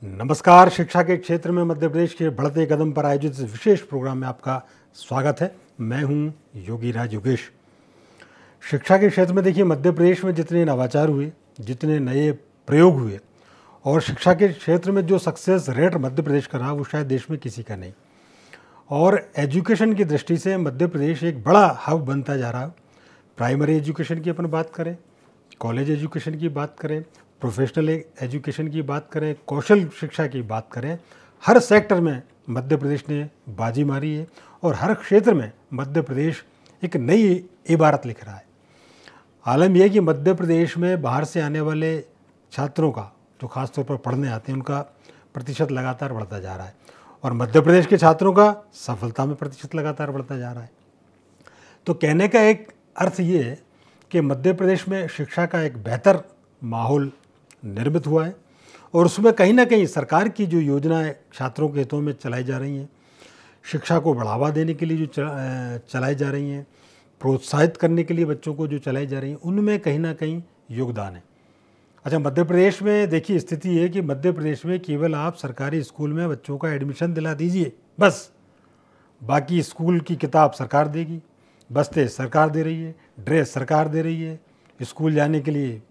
नमस्कार। शिक्षा के क्षेत्र में मध्य प्रदेश के बढ़ते कदम पर आयोजित इस विशेष प्रोग्राम में आपका स्वागत है। मैं हूं योगी राज योगेश। शिक्षा के क्षेत्र में देखिए, मध्य प्रदेश में जितने नवाचार हुए, जितने नए प्रयोग हुए और शिक्षा के क्षेत्र में जो सक्सेस रेट मध्य प्रदेश का रहा, वो शायद देश में किसी का नहीं। और एजुकेशन की दृष्टि से मध्य प्रदेश एक बड़ा हब बनता जा रहा है। प्राइमरी एजुकेशन की अपन बात करें, कॉलेज एजुकेशन की बात करें, प्रोफेशनल एजुकेशन की बात करें, कौशल शिक्षा की बात करें, हर सेक्टर में मध्य प्रदेश ने बाजी मारी है और हर क्षेत्र में मध्य प्रदेश एक नई इबारत लिख रहा है। आलम यह कि मध्य प्रदेश में बाहर से आने वाले छात्रों का, जो खासतौर पर पढ़ने आते हैं, उनका प्रतिशत लगातार बढ़ता जा रहा है और मध्य प्रदेश के छात्रों का सफलता में प्रतिशत लगातार बढ़ता जा रहा है। तो कहने का एक अर्थ ये है कि मध्य प्रदेश में शिक्षा का एक बेहतर माहौल निर्मित हुआ है और उसमें कहीं ना कहीं सरकार की जो योजनाएं छात्रों के हितों में चलाई जा रही हैं, शिक्षा को बढ़ावा देने के लिए जो चलाई जा रही हैं, प्रोत्साहित करने के लिए बच्चों को जो चलाई जा रही हैं, उनमें कहीं ना कहीं योगदान है। अच्छा, मध्य प्रदेश में देखिए स्थिति है कि मध्य प्रदेश में केवल आप सरकारी स्कूल में बच्चों का एडमिशन दिला दीजिए, बस बाकी स्कूल की किताब सरकार देगी, बस्ते सरकार दे रही है, ड्रेस सरकार दे रही है, स्कूल जाने के लिए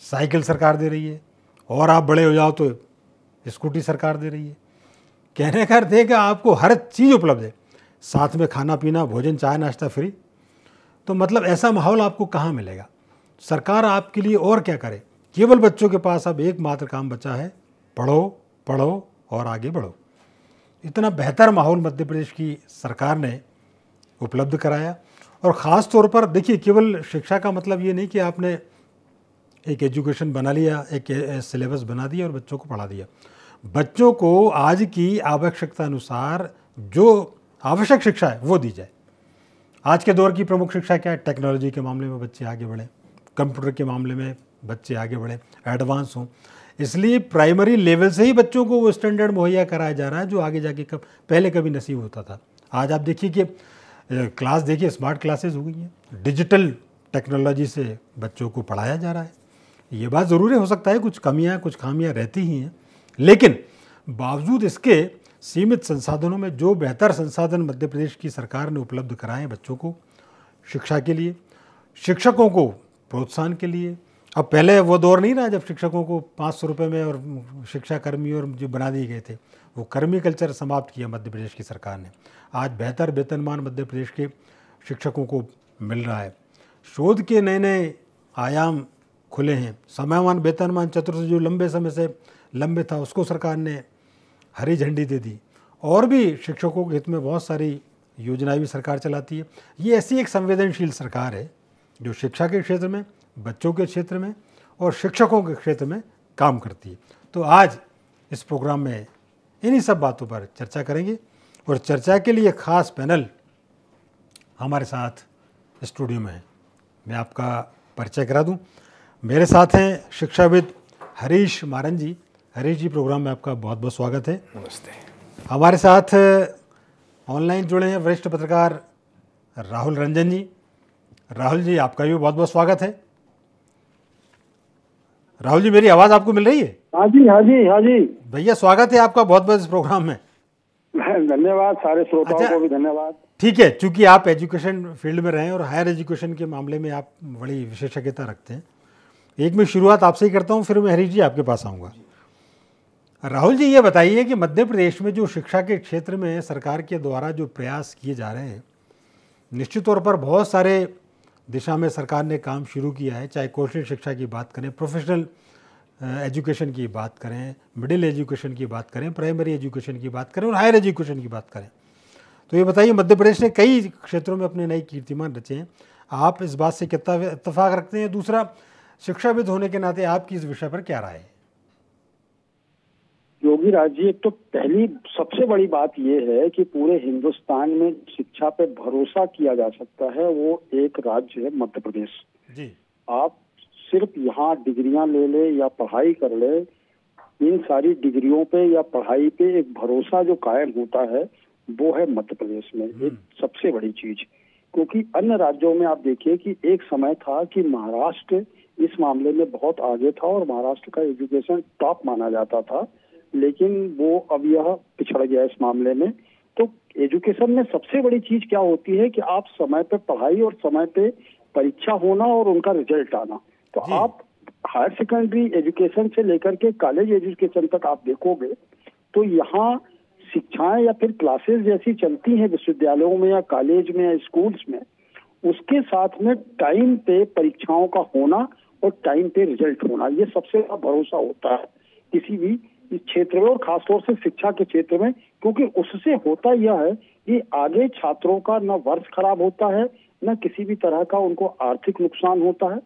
साइकिल सरकार दे रही है और आप बड़े हो जाओ तो स्कूटी सरकार दे रही है। कहने का अर्थ है कि आपको हर चीज़ उपलब्ध है, साथ में खाना पीना, भोजन, चाय नाश्ता फ्री। तो मतलब ऐसा माहौल आपको कहाँ मिलेगा? सरकार आपके लिए और क्या करे? केवल बच्चों के पास अब एकमात्र काम बचा है, पढ़ो पढ़ो और आगे बढ़ो। इतना बेहतर माहौल मध्य प्रदेश की सरकार ने उपलब्ध कराया। और ख़ास तौर पर देखिए, केवल शिक्षा का मतलब ये नहीं कि आपने एक एजुकेशन बना लिया, एक सिलेबस बना दिया और बच्चों को पढ़ा दिया। बच्चों को आज की आवश्यकता अनुसार जो आवश्यक शिक्षा है वो दी जाए। आज के दौर की प्रमुख शिक्षा क्या है? टेक्नोलॉजी के मामले में बच्चे आगे बढ़े, कंप्यूटर के मामले में बच्चे आगे बढ़े, एडवांस हों। इसलिए प्राइमरी लेवल से ही बच्चों को वो स्टैंडर्ड मुहैया कराया जा रहा है जो आगे जाके पहले कभी नसीब होता था। आज आप देखिए कि क्लास देखिए, स्मार्ट क्लासेस हो गई हैं, डिजिटल टेक्नोलॉजी से बच्चों को पढ़ाया जा रहा है। ये बात ज़रूरी हो सकता है कुछ कमियां, कुछ खामियां रहती ही हैं, लेकिन बावजूद इसके सीमित संसाधनों में जो बेहतर संसाधन मध्य प्रदेश की सरकार ने उपलब्ध कराए हैं बच्चों को शिक्षा के लिए, शिक्षकों को प्रोत्साहन के लिए। अब पहले वो दौर नहीं रहा जब शिक्षकों को 500 रुपये में और शिक्षा कर्मी और जो बना दिए गए थे, वो कर्मी कल्चर समाप्त किया मध्य प्रदेश की सरकार ने। आज बेहतर वेतनमान मध्य प्रदेश के शिक्षकों को मिल रहा है। शोध के नए नए आयाम खुले हैं। समयमान वेतनमान चतुर्थ जो लंबे समय से लंबे था, उसको सरकार ने हरी झंडी दे दी। और भी शिक्षकों के हित में बहुत सारी योजनाएं भी सरकार चलाती है। ये ऐसी एक संवेदनशील सरकार है जो शिक्षा के क्षेत्र में, बच्चों के क्षेत्र में और शिक्षकों के क्षेत्र में काम करती है। तो आज इस प्रोग्राम में इन्हीं सब बातों पर चर्चा करेंगे और चर्चा के लिए खास पैनल हमारे साथ स्टूडियो में है। मैं आपका परिचय करा दूं। मेरे साथ हैं शिक्षाविद हरीश मारन जी। हरीश जी, प्रोग्राम में आपका बहुत बहुत स्वागत है। नमस्ते। हमारे साथ ऑनलाइन जुड़े हैं वरिष्ठ पत्रकार राहुल रंजन जी। राहुल जी, आपका भी बहुत बहुत स्वागत है। राहुल जी, मेरी आवाज़ आपको मिल रही है? हाँ जी, हाँ जी, हाँ जी भैया, स्वागत है आपका बहुत बहुत इस प्रोग्राम में। धन्यवाद, सारे श्रोताओं को भी धन्यवाद। ठीक है, चूंकि आप एजुकेशन फील्ड में रहे हैं और हायर एजुकेशन के मामले में आप बड़ी विशेषज्ञता रखते हैं, एक मैं शुरुआत आपसे ही करता हूं, फिर मैं हरीश जी आपके पास आऊँगा। राहुल जी, ये बताइए कि मध्य प्रदेश में जो शिक्षा के क्षेत्र में सरकार के द्वारा जो प्रयास किए जा रहे हैं, निश्चित तौर पर बहुत सारे दिशा में सरकार ने काम शुरू किया है। चाहे कौशल शिक्षा की बात करें, प्रोफेशनल एजुकेशन की बात करें, मिडिल एजुकेशन की बात करें, प्राइमरी एजुकेशन की बात करें और हायर एजुकेशन की बात करें। तो ये बताइए, मध्य प्रदेश ने कई क्षेत्रों में अपने नए कीर्तिमान रचे हैं। आप इस बात से कितना इत्तेफाक रखते हैं? दूसरा, शिक्षाविद होने के नाते आपकी इस विषय पर क्या राय है? योगी राज जी, एक तो पहली सबसे बड़ी बात यह है कि पूरे हिंदुस्तान में शिक्षा पे भरोसा किया जा सकता है, वो एक राज्य है मध्य प्रदेश जी। आप सिर्फ यहाँ डिग्रियां ले ले या पढ़ाई कर ले, इन सारी डिग्रियों पे या पढ़ाई पे एक भरोसा जो कायम होता है वो है मध्य प्रदेश में एक सबसे बड़ी चीज। क्योंकि अन्य राज्यों में आप देखिए कि एक समय था कि महाराष्ट्र इस मामले में बहुत आगे था और महाराष्ट्र का एजुकेशन टॉप माना जाता था, लेकिन वो अब यह पिछड़ गया इस मामले में। तो एजुकेशन में सबसे बड़ी चीज क्या होती है कि आप समय पे पढ़ाई और समय पे परीक्षा होना और उनका रिजल्ट आना। तो आप हायर सेकेंडरी एजुकेशन से लेकर के कॉलेज एजुकेशन तक आप देखोगे तो यहाँ शिक्षाएं या फिर क्लासेस जैसी चलती हैं विश्वविद्यालयों में या कॉलेज में या स्कूल्स में, उसके साथ में टाइम पे परीक्षाओं का होना और टाइम पे रिजल्ट होना, ये सबसे बड़ा भरोसा होता है किसी भी इस क्षेत्र में और खासतौर से शिक्षा के क्षेत्र में, क्योंकि उससे होता यह है कि आगे छात्रों का न वर्ष खराब होता है न किसी भी तरह का उनको आर्थिक नुकसान होता है,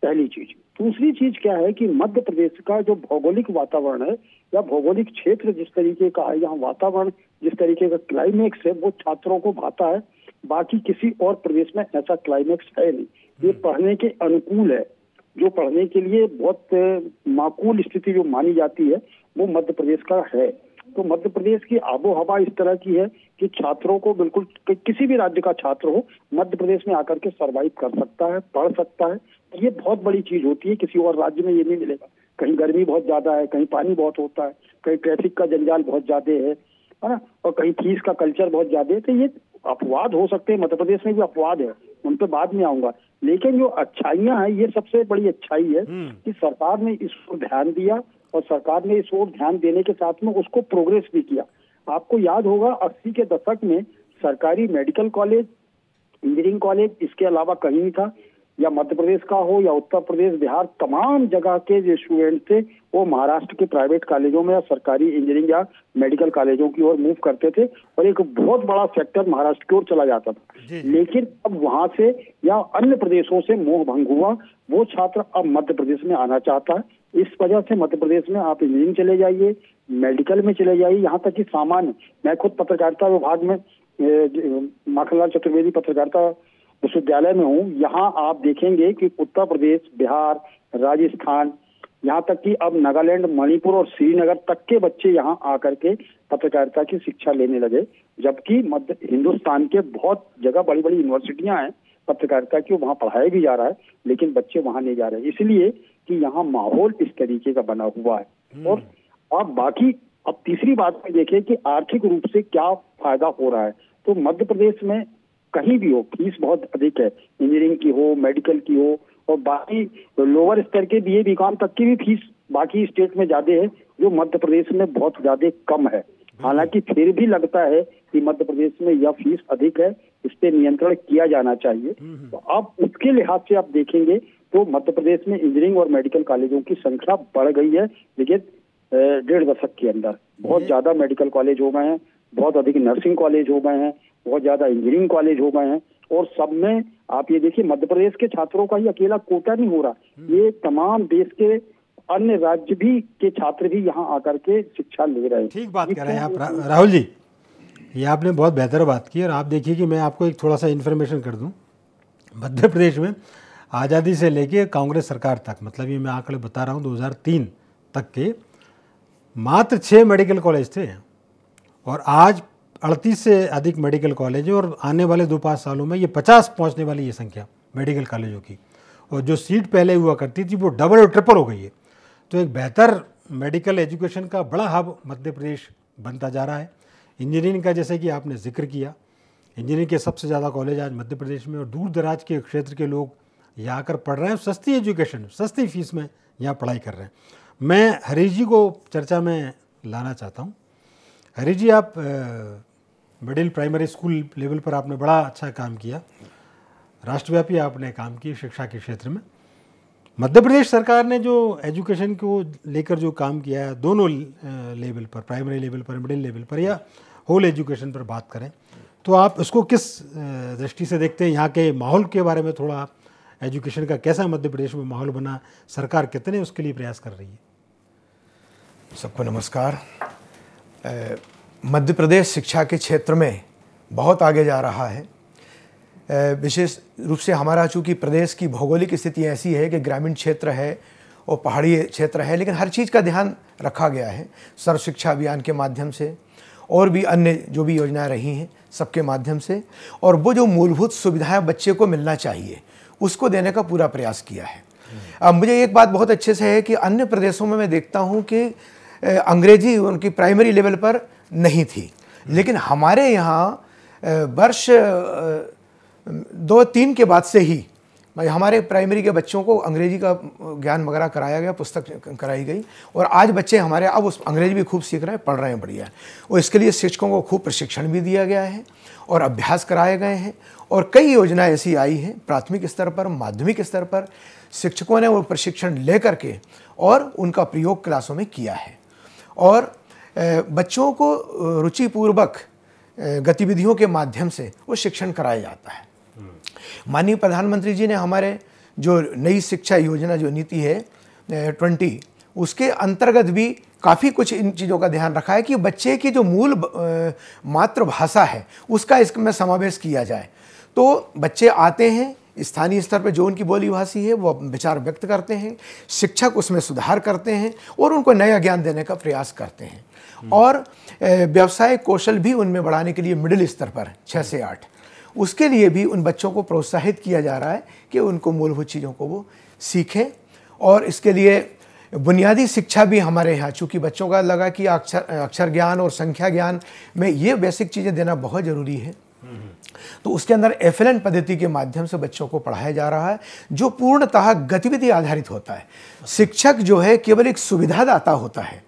पहली चीज। दूसरी चीज क्या है कि मध्य प्रदेश का जो भौगोलिक वातावरण है या भौगोलिक क्षेत्र जिस तरीके का है, यहाँ वातावरण जिस तरीके का क्लाइमेक्स है वो छात्रों को भाता है। बाकी किसी और प्रदेश में ऐसा क्लाइमेक्स है नहीं, ये पढ़ने के अनुकूल है। जो पढ़ने के लिए बहुत माकूल स्थिति जो मानी जाती है वो मध्य प्रदेश का है। तो मध्य प्रदेश की आबो हवा इस तरह की है कि छात्रों को बिल्कुल किसी भी राज्य का छात्र हो मध्य प्रदेश में आकर के सरवाइव कर सकता है, पढ़ सकता है। तो ये बहुत बड़ी चीज होती है, किसी और राज्य में ये नहीं मिलेगा। कहीं गर्मी बहुत ज्यादा है, कहीं पानी बहुत होता है, कहीं ट्रैफिक का जंजाल बहुत ज्यादा है ना, और कहीं फीस का कल्चर बहुत ज्यादा है। तो ये अपवाद हो सकते हैं, मध्य प्रदेश में भी अपवाद है, उन पर बाद में आऊंगा। लेकिन जो अच्छाइयां हैं, ये सबसे बड़ी अच्छाई है कि सरकार ने इस पर ध्यान दिया और सरकार ने इस ओर ध्यान देने के साथ में उसको प्रोग्रेस भी किया। आपको याद होगा 80 के दशक में सरकारी मेडिकल कॉलेज, इंजीनियरिंग कॉलेज इसके अलावा कहीं नहीं था, या मध्य प्रदेश का हो या उत्तर प्रदेश, बिहार, तमाम जगह के जो स्टूडेंट थे वो महाराष्ट्र के प्राइवेट कॉलेजों में या सरकारी इंजीनियरिंग या मेडिकल कॉलेजों की ओर मूव करते थे और एक बहुत बड़ा सेक्टर महाराष्ट्र की ओर चला जाता था। लेकिन अब वहां से या अन्य प्रदेशों से मोह भंग हुआ, वो छात्र अब मध्य प्रदेश में आना चाहता है। इस वजह से मध्य प्रदेश में आप इंजीनियरिंग चले जाइए, मेडिकल में चले जाइए, यहाँ तक कि सामान्य, मैं खुद पत्रकारिता विभाग में माखनलाल चतुर्वेदी पत्रकारिता विश्वविद्यालय में हूँ। यहाँ आप देखेंगे कि उत्तर प्रदेश, बिहार, राजस्थान, यहाँ तक कि अब नागालैंड, मणिपुर और श्रीनगर तक के बच्चे यहाँ आकर के पत्रकारिता की शिक्षा लेने लगे, जबकि मध्य हिंदुस्तान के बहुत जगह बड़ी बड़ी यूनिवर्सिटियां हैं पत्रकारिता की, वहाँ पढ़ाया भी जा रहा है, लेकिन बच्चे वहाँ नहीं जा रहे, इसलिए कि यहाँ माहौल इस तरीके का बना हुआ है। और आप बाकी अब तीसरी बात में देखें कि आर्थिक रूप से क्या फायदा हो रहा है। तो मध्य प्रदेश में कहीं भी हो फीस बहुत अधिक है, इंजीनियरिंग की हो, मेडिकल की हो, और बाकी लोअर स्तर के बीए बीकॉम तक की भी फीस बाकी स्टेट में ज्यादा है, जो मध्य प्रदेश में बहुत ज्यादा कम है। हालांकि फिर भी लगता है कि मध्य प्रदेश में यह फीस अधिक है, इस पे नियंत्रण किया जाना चाहिए। तो अब उसके लिहाज से आप देखेंगे तो मध्य प्रदेश में इंजीनियरिंग और मेडिकल कॉलेजों की संख्या बढ़ गई है, लेकिन 1.5 दशक के अंदर बहुत ज्यादा मेडिकल कॉलेज हो गए हैं, बहुत अधिक नर्सिंग कॉलेज हो गए हैं, बहुत ज्यादा इंजीनियरिंग कॉलेज हो गए हैं, और सब में आप ये देखिए मध्य प्रदेश के छात्रों का ही अकेला कोटा नहीं हो रहा, ये तमाम देश के अन्य राज्य भी के छात्र भी यहाँ आकर के शिक्षा ले रहे हैं। ठीक बात कह रहे हैं आप राहुल जी, ये आपने बहुत बेहतर बात की। और आप देखिए कि मैं आपको एक थोड़ा सा इन्फॉर्मेशन कर दूं, मध्य प्रदेश में आज़ादी से लेके कांग्रेस सरकार तक, मतलब ये मैं आंकड़े बता रहा हूँ 2003 तक के, मात्र 6 मेडिकल कॉलेज थे और आज 38 से अधिक मेडिकल कॉलेज है, और आने वाले 2-5 सालों में ये 50 पहुंचने वाली ये संख्या मेडिकल कॉलेजों की, और जो सीट पहले हुआ करती थी वो डबल और ट्रिपल हो गई है। तो एक बेहतर मेडिकल एजुकेशन का बड़ा हब मध्य प्रदेश बनता जा रहा है। इंजीनियरिंग का जैसे कि आपने जिक्र किया, इंजीनियरिंग के सबसे ज़्यादा कॉलेज आज मध्य प्रदेश में, और दूर दराज के क्षेत्र के लोग यहाँ आकर पढ़ रहे हैं, सस्ती एजुकेशन, सस्ती फीस में यहाँ पढ़ाई कर रहे हैं। मैं हरीश जी को चर्चा में लाना चाहता हूँ। हरीश जी, आप मिडिल प्राइमरी स्कूल लेवल पर आपने बड़ा अच्छा काम किया, राष्ट्रव्यापी आपने काम किया शिक्षा के क्षेत्र में। मध्य प्रदेश सरकार ने जो एजुकेशन को लेकर जो काम किया है, दोनों लेवल पर, प्राइमरी लेवल पर, मिडिल लेवल पर, या होल एजुकेशन पर बात करें, तो आप उसको किस दृष्टि से देखते हैं? यहाँ के माहौल के बारे में थोड़ा, एजुकेशन का कैसा मध्य प्रदेश में माहौल बना, सरकार कितने उसके लिए प्रयास कर रही है? सबको नमस्कार। मध्य प्रदेश शिक्षा के क्षेत्र में बहुत आगे जा रहा है। विशेष रूप से हमारा चूँकि प्रदेश की भौगोलिक स्थिति ऐसी है कि ग्रामीण क्षेत्र है और पहाड़ी क्षेत्र है, लेकिन हर चीज़ का ध्यान रखा गया है सर्व शिक्षा अभियान के माध्यम से और भी अन्य जो भी योजनाएं रही हैं सबके माध्यम से, और वो जो मूलभूत सुविधाएं बच्चे को मिलना चाहिए उसको देने का पूरा प्रयास किया है। अब मुझे एक बात बहुत अच्छे से है कि अन्य प्रदेशों में मैं देखता हूँ कि अंग्रेजी उनकी प्राइमरी लेवल पर नहीं थी। लेकिन हमारे यहाँ वर्ष 2-3 के बाद से ही हमारे प्राइमरी के बच्चों को अंग्रेजी का ज्ञान वगैरह कराया गया, पुस्तक कराई गई, और आज बच्चे हमारे अब उस अंग्रेजी भी खूब सीख रहे हैं, पढ़ रहे हैं बढ़िया। और इसके लिए शिक्षकों को खूब प्रशिक्षण भी दिया गया है और अभ्यास कराए गए हैं, और कई योजनाएं ऐसी आई हैं प्राथमिक स्तर पर, माध्यमिक स्तर पर शिक्षकों ने वो प्रशिक्षण ले करके और उनका प्रयोग क्लासों में किया है। और बच्चों को रुचिपूर्वक गतिविधियों के माध्यम से वो शिक्षण कराया जाता है। माननीय प्रधानमंत्री जी ने हमारे जो नई शिक्षा योजना जो नीति है 20, उसके अंतर्गत भी काफ़ी कुछ इन चीज़ों का ध्यान रखा है कि बच्चे की जो मूल मातृभाषा है उसका इसमें समावेश किया जाए। तो बच्चे आते हैं, स्थानीय स्तर पर जो उनकी बोली भाषी है वो विचार व्यक्त करते हैं, शिक्षक उसमें सुधार करते हैं और उनको नया ज्ञान देने का प्रयास करते हैं। और व्यवसाय कौशल भी उनमें बढ़ाने के लिए मिडिल स्तर पर 6 से 8 उसके लिए भी उन बच्चों को प्रोत्साहित किया जा रहा है कि उनको मूलभूत चीज़ों को वो सीखें। और इसके लिए बुनियादी शिक्षा भी हमारे यहाँ, चूँकि बच्चों का लगा कि अक्षर ज्ञान और संख्या ज्ञान में ये बेसिक चीज़ें देना बहुत ज़रूरी है, तो उसके अंदर FLN पद्धति के माध्यम से बच्चों को पढ़ाया जा रहा है, जो पूर्णतः गतिविधि आधारित होता है। शिक्षक जो है केवल एक सुविधादाता होता है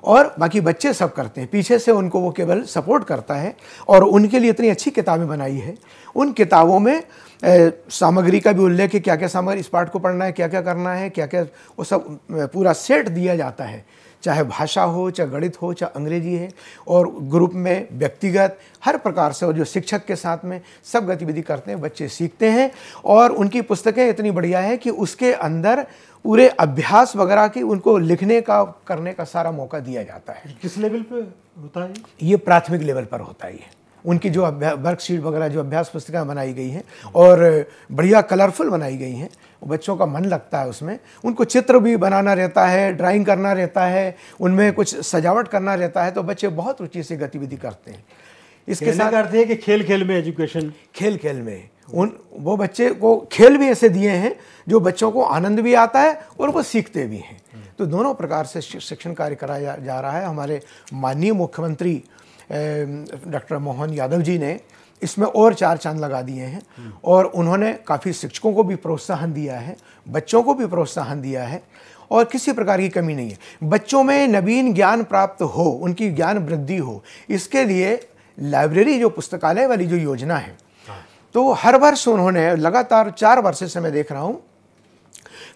और बाकी बच्चे सब करते हैं, पीछे से उनको वो केवल सपोर्ट करता है। और उनके लिए इतनी अच्छी किताबें बनाई है, उन किताबों में सामग्री का भी उल्लेख है, क्या क्या सामग्री इस पाठ को पढ़ना है, क्या क्या करना है, क्या क्या, वो सब पूरा सेट दिया जाता है, चाहे भाषा हो, चाहे गणित हो, चाहे अंग्रेजी है। और ग्रुप में, व्यक्तिगत, हर प्रकार से, और जो शिक्षक के साथ में सब गतिविधि करते हैं, बच्चे सीखते हैं। और उनकी पुस्तकें इतनी बढ़िया है कि उसके अंदर पूरे अभ्यास वगैरह की उनको लिखने का, करने का सारा मौका दिया जाता है। किस लेवल पे होता है ये? प्राथमिक लेवल पर होता है। उनकी जो वर्कशीट वगैरह, जो अभ्यास पुस्तिका बनाई गई हैं और बढ़िया कलरफुल बनाई गई हैं, बच्चों का मन लगता है उसमें। उनको चित्र भी बनाना रहता है, ड्राइंग करना रहता है, उनमें कुछ सजावट करना रहता है, तो बच्चे बहुत रुचि से गतिविधि करते हैं। इसके साथ अर्थ है कि खेल खेल में एजुकेशन, खेल खेल में वो बच्चे को खेल भी ऐसे दिए हैं जो बच्चों को आनंद भी आता है और वो सीखते भी हैं। तो दोनों प्रकार से शिक्षण कार्य कराया जा रहा है। हमारे माननीय मुख्यमंत्री डॉक्टर मोहन यादव जी ने इसमें और 4 चांद लगा दिए हैं और उन्होंने काफ़ी शिक्षकों को भी प्रोत्साहन दिया है, बच्चों को भी प्रोत्साहन दिया है, और किसी प्रकार की कमी नहीं है। बच्चों में नवीन ज्ञान प्राप्त हो, उनकी ज्ञान वृद्धि हो, इसके लिए लाइब्रेरी, जो पुस्तकालय वाली जो योजना है, तो हर वर्ष उन्होंने लगातार 4 वर्ष से मैं देख रहा हूँ,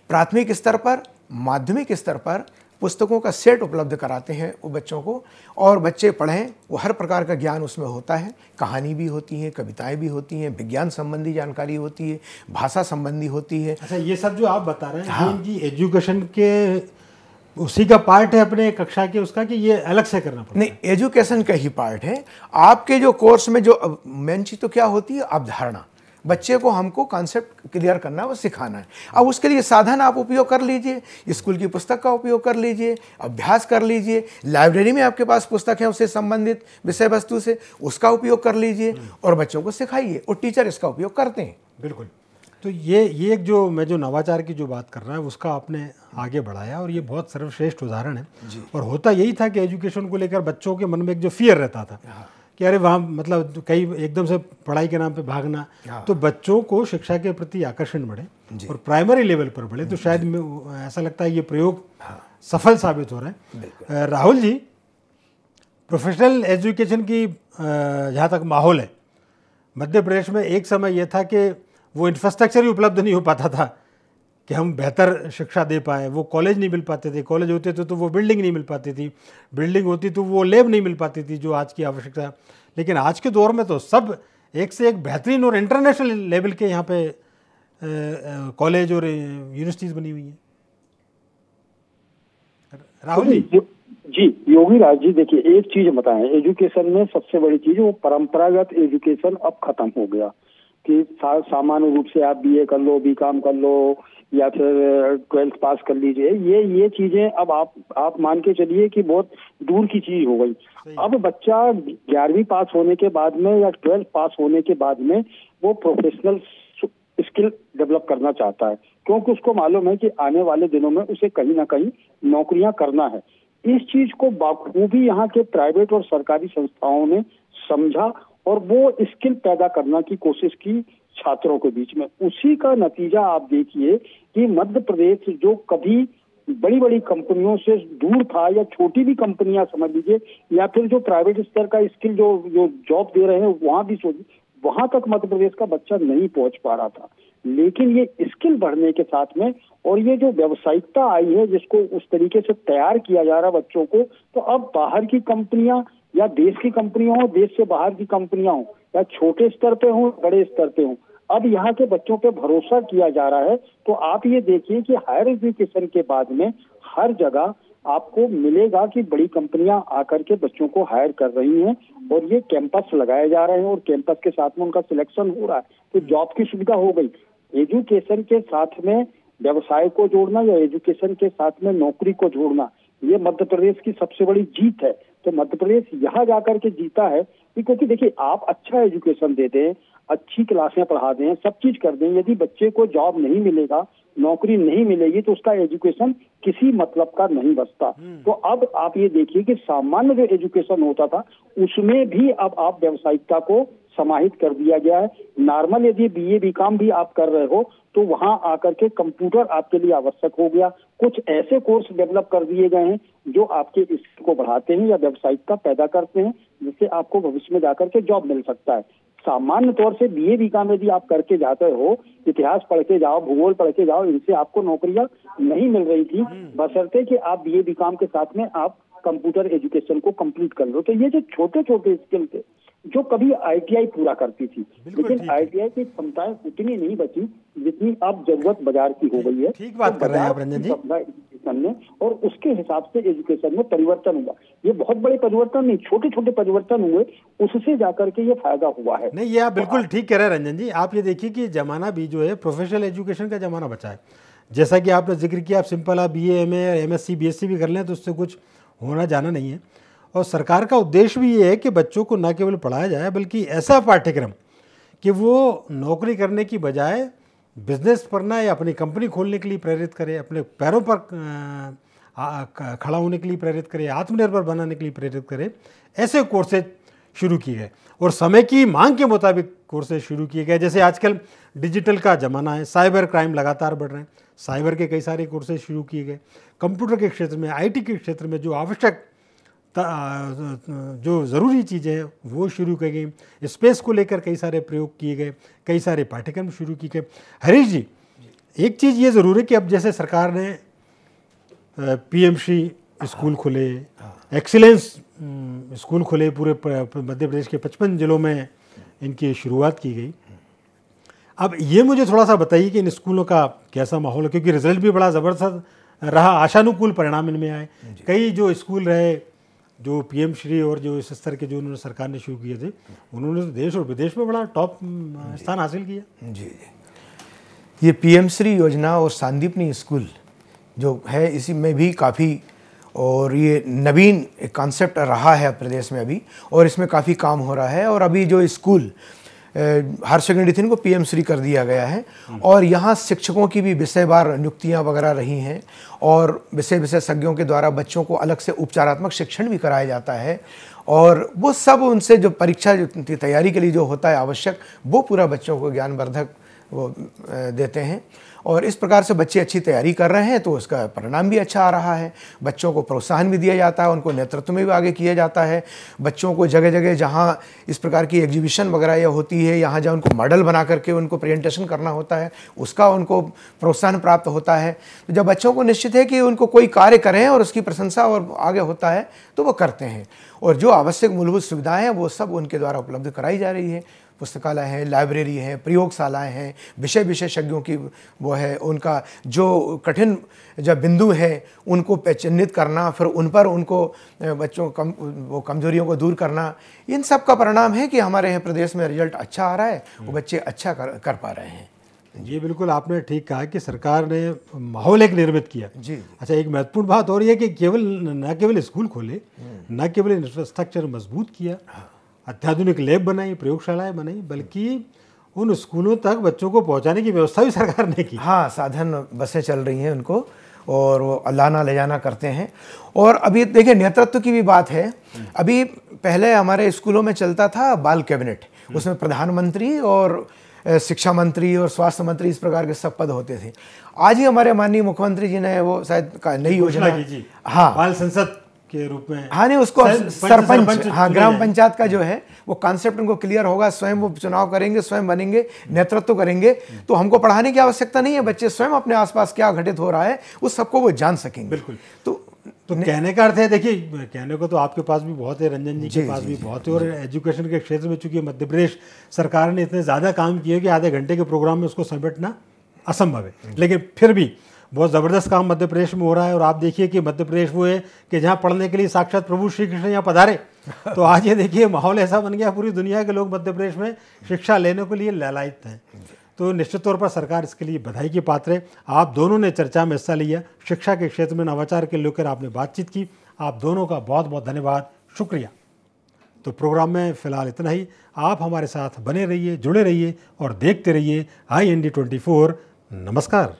प्राथमिक स्तर पर, माध्यमिक स्तर पर पुस्तकों का सेट उपलब्ध कराते हैं वो बच्चों को, और बच्चे पढ़ें। वो हर प्रकार का ज्ञान उसमें होता है, कहानी भी होती है, कविताएं भी होती हैं, विज्ञान संबंधी जानकारी होती है, भाषा संबंधी होती है। अच्छा, ये सब जो आप बता रहे हैं, हाँ, इनकी एजुकेशन के उसी का पार्ट है अपने कक्षा के उसका, कि ये अलग से करना पड़ता है? नहीं, एजुकेशन का ही पार्ट है। आपके जो कोर्स में जो मेन चीज़ तो क्या होती है, अवधारणा। बच्चे को हमको कॉन्सेप्ट क्लियर करना है, वो सिखाना है। अब उसके लिए साधन आप उपयोग कर लीजिए, स्कूल की पुस्तक का उपयोग कर लीजिए, अभ्यास कर लीजिए, लाइब्रेरी में आपके पास पुस्तक है उससे संबंधित विषय वस्तु से, उसका उपयोग कर लीजिए और बच्चों को सिखाइए, और टीचर इसका उपयोग करते हैं। बिल्कुल। तो ये एक जो मैं जो नवाचार की जो बात कर रहा है उसका आपने आगे बढ़ाया, और ये बहुत सर्वश्रेष्ठ उदाहरण है। और होता यही था कि एजुकेशन को लेकर बच्चों के मन में एक जो फियर रहता था कि अरे वहाँ मतलब कई एकदम से पढ़ाई के नाम पे भागना, तो बच्चों को शिक्षा के प्रति आकर्षण बढ़े और प्राइमरी लेवल पर बढ़े। तो शायद ऐसा लगता है ये प्रयोग सफल साबित हो रहा है। राहुल जी, प्रोफेशनल एजुकेशन की जहाँ तक माहौल है मध्य प्रदेश में, एक समय यह था कि वो इंफ्रास्ट्रक्चर ही उपलब्ध नहीं हो पाता था कि हम बेहतर शिक्षा दे पाएँ। वो कॉलेज नहीं मिल पाते थे, कॉलेज होते थे तो वो बिल्डिंग नहीं मिल पाती थी, बिल्डिंग होती तो वो लैब नहीं मिल पाती थी जो आज की आवश्यकता। लेकिन आज के दौर में तो सब एक से एक बेहतरीन और इंटरनेशनल लेवल के यहाँ पे कॉलेज और यूनिवर्सिटीज़ बनी हुई हैं। राहुल जी, योगी राज जी, देखिए एक चीज़ बताएं, एजुकेशन में सबसे बड़ी चीज़ वो परंपरागत एजुकेशन अब खत्म हो गया कि सामान्य रूप से आप BA कर लो, BCom कर लो, या फिर 12th पास कर लीजिए। ये चीजें अब आप मान के चलिए कि बहुत दूर की चीज हो गई। अब बच्चा 11वीं पास होने के बाद में या 12th पास होने के बाद में वो प्रोफेशनल स्किल डेवलप करना चाहता है, क्योंकि उसको मालूम है कि आने वाले दिनों में उसे कहीं ना कहीं नौकरियां करना है। इस चीज को बाखूबी यहाँ के प्राइवेट और सरकारी संस्थाओं ने समझा और वो स्किल पैदा करने की कोशिश की छात्रों के बीच में। उसी का नतीजा आप देखिए कि मध्य प्रदेश जो कभी बड़ी बड़ी कंपनियों से दूर था, या छोटी भी कंपनियां समझ लीजिए, या फिर जो प्राइवेट स्तर का स्किल जो जो जॉब दे रहे हैं वहां भी सोचिए, वहां तक मध्य प्रदेश का बच्चा नहीं पहुंच पा रहा था। लेकिन ये स्किल बढ़ने के साथ में और ये जो व्यावसायिकता आई है जिसको उस तरीके से तैयार किया जा रहा है बच्चों को, तो अब बाहर की कंपनियां या देश की कंपनियां हो, देश से बाहर की कंपनियां हो, या छोटे स्तर पे हो, बड़े स्तर पे हो, अब यहाँ के बच्चों पे भरोसा किया जा रहा है। तो आप ये देखिए कि हायर एजुकेशन के बाद में हर जगह आपको मिलेगा कि बड़ी कंपनियां आकर के बच्चों को हायर कर रही हैं और ये कैंपस लगाए जा रहे हैं और कैंपस के साथ में उनका सिलेक्शन हो रहा है, तो जॉब की सुविधा हो गई। एजुकेशन के साथ में व्यवसाय को जोड़ना या एजुकेशन के साथ में नौकरी को जोड़ना, ये मध्य प्रदेश की सबसे बड़ी जीत है। तो मध्य प्रदेश यहाँ जाकर के जीता है क्योंकि देखिए, आप अच्छा एजुकेशन दे दें, अच्छी क्लासें पढ़ा दें, सब चीज कर दें, यदि बच्चे को जॉब नहीं मिलेगा, नौकरी नहीं मिलेगी, तो उसका एजुकेशन किसी मतलब का नहीं बचता। तो अब आप ये देखिए कि सामान्य जो एजुकेशन होता था उसमें भी अब आप व्यावसायिकता को समाहित कर दिया गया है। नॉर्मल यदि बीए बीकॉम भी आप कर रहे हो तो वहां आकर के कंप्यूटर आपके लिए आवश्यक हो गया। कुछ ऐसे कोर्स डेवलप कर दिए गए हैं जो आपके स्किल को बढ़ाते हैं या व्यावसायिकता पैदा करते हैं, जिससे आपको भविष्य में जाकर के जॉब मिल सकता है। सामान्य तौर से बीए बीकॉम यदि आप करके जाते हो, इतिहास पढ़ के जाओ, भूगोल पढ़ के जाओ, इनसे आपको नौकरियां नहीं मिल रही थी, बशर्ते कि आप बीए बीकॉम के साथ में आप कंप्यूटर एजुकेशन को कंप्लीट कर लो। तो ये जो छोटे छोटे स्किल थे जो कभी आईटीआई पूरा करती थी, लेकिन आईटीआई की क्षमताएं उतनी नहीं बची जितनी अब जरूरत बाजार की हो गई है। ठीक बात कर रहे हैं आप रंजन जी। एजुकेशन में और उसके हिसाब से एजुकेशन में परिवर्तन हुआ। ये बहुत बड़े परिवर्तन नहीं, छोटे छोटे परिवर्तन हुए, उससे जाकर के ये फायदा हुआ है। नहीं, ये आप बिल्कुल ठीक कह रहे हैं रंजन जी। आप ये देखिए कि जमाना भी जो है प्रोफेशनल एजुकेशन का जमाना बचा है। जैसा कि आपने जिक्र किया, आप सिंपल आप बीए एमए एमएससी बीएससी भी कर लें तो उससे कुछ होना जाना नहीं है। और सरकार का उद्देश्य भी ये है कि बच्चों को न केवल पढ़ाया जाए बल्कि ऐसा पाठ्यक्रम कि वो नौकरी करने की बजाय बिजनेस करना या अपनी कंपनी खोलने के लिए प्रेरित करे, अपने पैरों पर खड़ा होने के लिए प्रेरित करे, आत्मनिर्भर बनाने के लिए प्रेरित करे। ऐसे कोर्सेज शुरू किए गए और समय की मांग के मुताबिक कोर्सेज शुरू किए गए। जैसे आजकल डिजिटल का ज़माना है, साइबर क्राइम लगातार बढ़ रहे हैं, साइबर के कई सारे कोर्सेज शुरू किए गए। कंप्यूटर के क्षेत्र में, आईटी के क्षेत्र में जो आवश्यक जो ज़रूरी चीज़ें हैं वो शुरू की गई। स्पेस को लेकर कई सारे प्रयोग किए गए, कई सारे पाठ्यक्रम शुरू किए गए। हरीश जी, एक चीज़ ये ज़रूर है कि अब जैसे सरकार ने पीएमसी स्कूल खुले, एक्सीलेंस स्कूल खुले, पूरे मध्य प्रदेश के 55 जिलों में इनकी शुरुआत की गई। अब ये मुझे थोड़ा सा बताइए कि इन स्कूलों का कैसा माहौल है, क्योंकि रिजल्ट भी बड़ा ज़बरदस्त रहा, आशानुकूल परिणाम इनमें आए। कई जो स्कूल रहे जो पीएम श्री और जो इस स्तर के जो उन्होंने सरकार ने शुरू किए थे, उन्होंने तो देश और विदेश में बड़ा टॉप स्थान हासिल किया। जी, ये पीएम श्री योजना और सांदीपनी स्कूल जो है, इसी में भी काफ़ी, और ये नवीन एक कॉन्सेप्ट रहा है प्रदेश में अभी, और इसमें काफ़ी काम हो रहा है। और अभी जो स्कूल हायर सेकेंडरी थी इनको पीएम श्री कर दिया गया है, और यहाँ शिक्षकों की भी विषयवार नियुक्तियाँ वगैरह रही हैं, और विशेषज्ञों के द्वारा बच्चों को अलग से उपचारात्मक शिक्षण भी कराया जाता है, और वो सब उनसे जो परीक्षा की तैयारी के लिए जो होता है आवश्यक, वो पूरा बच्चों को ज्ञानवर्धक वो देते हैं। और इस प्रकार से बच्चे अच्छी तैयारी कर रहे हैं तो उसका परिणाम भी अच्छा आ रहा है। बच्चों को प्रोत्साहन भी दिया जाता है, उनको नेतृत्व में भी आगे किया जाता है। बच्चों को जगह जगह जहाँ इस प्रकार की एग्जीबिशन वगैरह या होती है, यहाँ जहाँ उनको मॉडल बना करके उनको प्रेजेंटेशन करना होता है, उसका उनको प्रोत्साहन प्राप्त होता है। तो जब बच्चों को निश्चित है कि उनको कोई कार्य करें और उसकी प्रशंसा और आगे होता है तो वो करते हैं, और जो आवश्यक मूलभूत सुविधाएँ हैं वो सब उनके द्वारा उपलब्ध कराई जा रही है। पुस्तकालय है, लाइब्रेरी है, प्रयोगशालाएं हैं, विषय विशेषज्ञों की वो है, उनका जो कठिन जब बिंदु है उनको चिन्हित करना, फिर उन पर उनको बच्चों वो कमजोरियों को दूर करना, इन सब का परिणाम है कि हमारे यहाँ प्रदेश में रिजल्ट अच्छा आ रहा है, वो बच्चे अच्छा कर पा रहे हैं। ये बिल्कुल आपने ठीक कहा कि सरकार ने माहौल एक निर्मित किया। जी। अच्छा, एक महत्वपूर्ण बात और ये कि न केवल स्कूल खोले, न केवल इंफ्रास्ट्रक्चर मजबूत किया, अत्याधुनिक लैब बनाई, प्रयोगशालाएं बनाई, बल्कि उन स्कूलों तक बच्चों को पहुंचाने की व्यवस्था भी सरकार ने की। हाँ, साधन बसें चल रही हैं उनको, और वो लाना ले जाना करते हैं। और अभी देखिए नेतृत्व की भी बात है। अभी पहले हमारे स्कूलों में चलता था बाल कैबिनेट, उसमें प्रधानमंत्री और शिक्षा मंत्री और स्वास्थ्य मंत्री इस प्रकार के सब पद होते थे। आज ही हमारे माननीय मुख्यमंत्री जी ने वो शायद नई योजना, हाँ, बाल संसद के रूप में, हाँ नहीं उसको सरपंच, हाँ ग्राम पंचायत का जो है वो कॉन्सेप्ट उनको क्लियर होगा, स्वयं वो चुनाव करेंगे, स्वयं बनेंगे, नेतृत्व करेंगे, तो हमको पढ़ाने की आवश्यकता नहीं है। बच्चे स्वयं अपने आसपास क्या घटित हो रहा है उस सबको वो जान सकेंगे। बिल्कुल। तो कहने का अर्थ है, देखिए कहने को तो आपके पास भी बहुत है, रंजन जी के पास भी बहुत है, और एजुकेशन के क्षेत्र में चूंकि मध्य प्रदेश सरकार ने इतने ज़्यादा काम किए कि आधे घंटे के प्रोग्राम में उसको समेटना असंभव है, लेकिन फिर भी बहुत ज़बरदस्त काम मध्य प्रदेश में हो रहा है। और आप देखिए कि मध्य प्रदेश वो है कि जहाँ पढ़ने के लिए साक्षात प्रभु श्री कृष्ण यहाँ पधारे। तो आज ये देखिए माहौल ऐसा बन गया, पूरी दुनिया के लोग मध्य प्रदेश में शिक्षा लेने के लिए ललायित हैं। तो निश्चित तौर पर सरकार इसके लिए बधाई की पात्र है। आप दोनों ने चर्चा में हिस्सा लिया, शिक्षा के क्षेत्र में नवाचार के लेकर आपने बातचीत की, आप दोनों का बहुत बहुत धन्यवाद, शुक्रिया। तो प्रोग्राम में फ़िलहाल इतना ही। आप हमारे साथ बने रहिए, जुड़े रहिए और देखते रहिए IND24। नमस्कार।